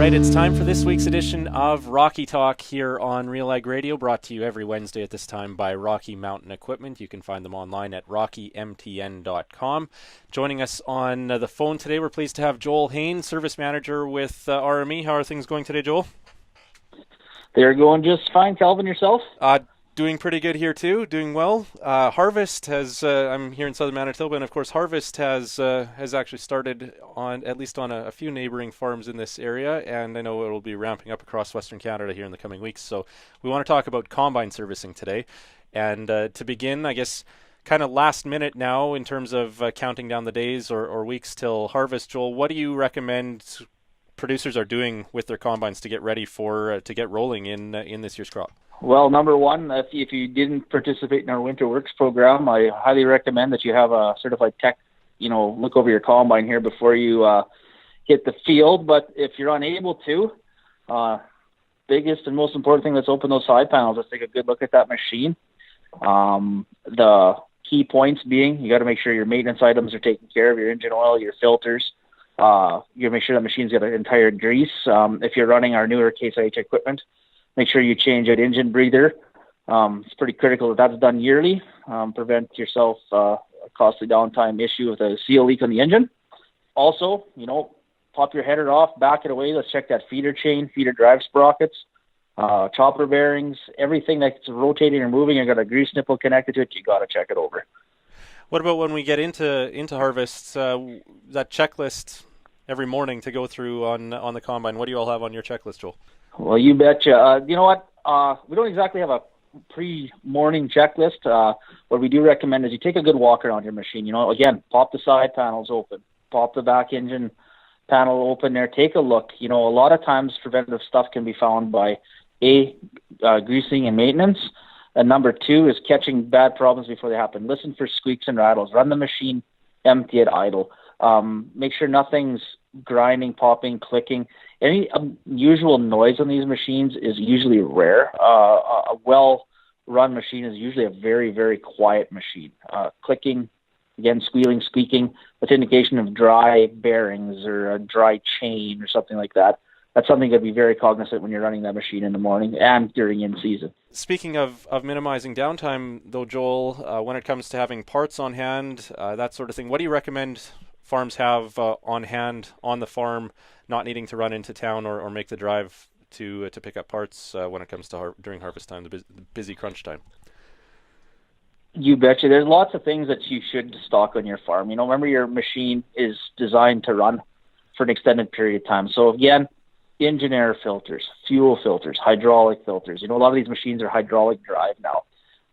right, it's time for this week's edition of Rocky Talk here on RealAg Radio, brought to you every Wednesday at this time by Rocky Mountain Equipment. You can find them online at rockymtn.com. Joining us on the phone today, we're pleased to have Joel Hoehn, Service Manager with RME. How are things going today, Joel? They're going just fine. Calvin, yourself? Doing pretty good here too, doing well. Harvest has, I'm here in southern Manitoba, and of course Harvest has actually started on, at least on a few neighboring farms in this area, and I know it'll be ramping up across Western Canada here in the coming weeks. So we want to talk about combine servicing today. And to begin, I guess, kind of last minute now in terms of counting down the days or weeks till harvest, Joel, what do you recommend producers are doing with their combines to get ready for, to get rolling in this year's crop? Well, number one, if you didn't participate in our Winter Works program, I highly recommend that you have a certified tech, look over your combine here before you hit the field. But if you're unable to, biggest and most important thing, let's open those side panels. Let's take a good look at that machine. The key points being, you got to make sure your maintenance items are taken care of, your engine oil, your filters. You got to make sure that machine's got an entire grease. If you're running our newer Case IH equipment, make sure you change that engine breather. It's pretty critical that that's done yearly. Prevent yourself a costly downtime issue with a seal leak on the engine. Also, pop your header off, back it away. Let's check that feeder chain, feeder drive sprockets, chopper bearings, everything that's rotating or moving and got a grease nipple connected to it. You got to check it over. What about when we get into harvest? That checklist every morning to go through on the combine. What do you all have on your checklist, Joel? Well, you betcha. You know what? We don't exactly have a pre-morning checklist. What we do recommend is you take a good walk around your machine. Again, pop the side panels open, pop the back engine panel open there. Take a look. A lot of times preventative stuff can be found by greasing and maintenance. And number two is catching bad problems before they happen. Listen for squeaks and rattles. Run the machine empty at idle. Make sure nothing's grinding, popping, clicking. Any unusual noise on these machines is usually rare. A well-run machine is usually a very, very quiet machine. Clicking, again, squealing, squeaking, that's indication of dry bearings or a dry chain or something like that. That's something to be very cognizant when you're running that machine in the morning and during in-season. Speaking of minimizing downtime, though, Joel, when it comes to having parts on hand, that sort of thing, what do you recommend farms have on hand on the farm, not needing to run into town or make the drive to pick up parts when it comes to during harvest time, the busy crunch time? You betcha. There's lots of things that you should stock on your farm. Remember your machine is designed to run for an extended period of time. So again, engine air filters, fuel filters, hydraulic filters. A lot of these machines are hydraulic drive now.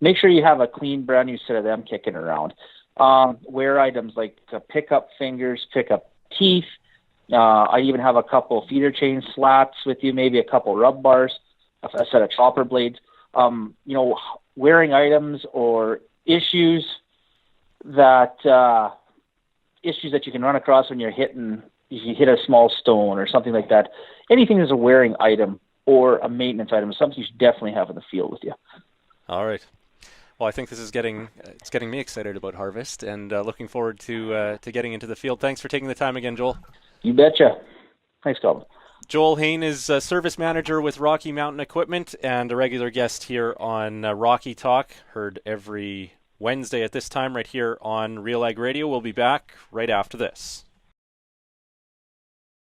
Make sure you have a clean, brand new set of them kicking around. Wear items like pickup fingers, pickup teeth. I even have a couple feeder chain slats with you, maybe a couple rub bars, a set of chopper blades. Wearing items or issues that you can run across when you hit a small stone or something like that. Anything that's a wearing item or a maintenance item is something you should definitely have in the field with you. All right. Well, I think this is getting me excited about harvest and looking forward to getting into the field. Thanks for taking the time again, Joel. You betcha. Thanks, Calvin. Joel Hoehn is a service manager with Rocky Mountain Equipment and a regular guest here on Rocky Talk, heard every Wednesday at this time right here on RealAg Radio. We'll be back right after this.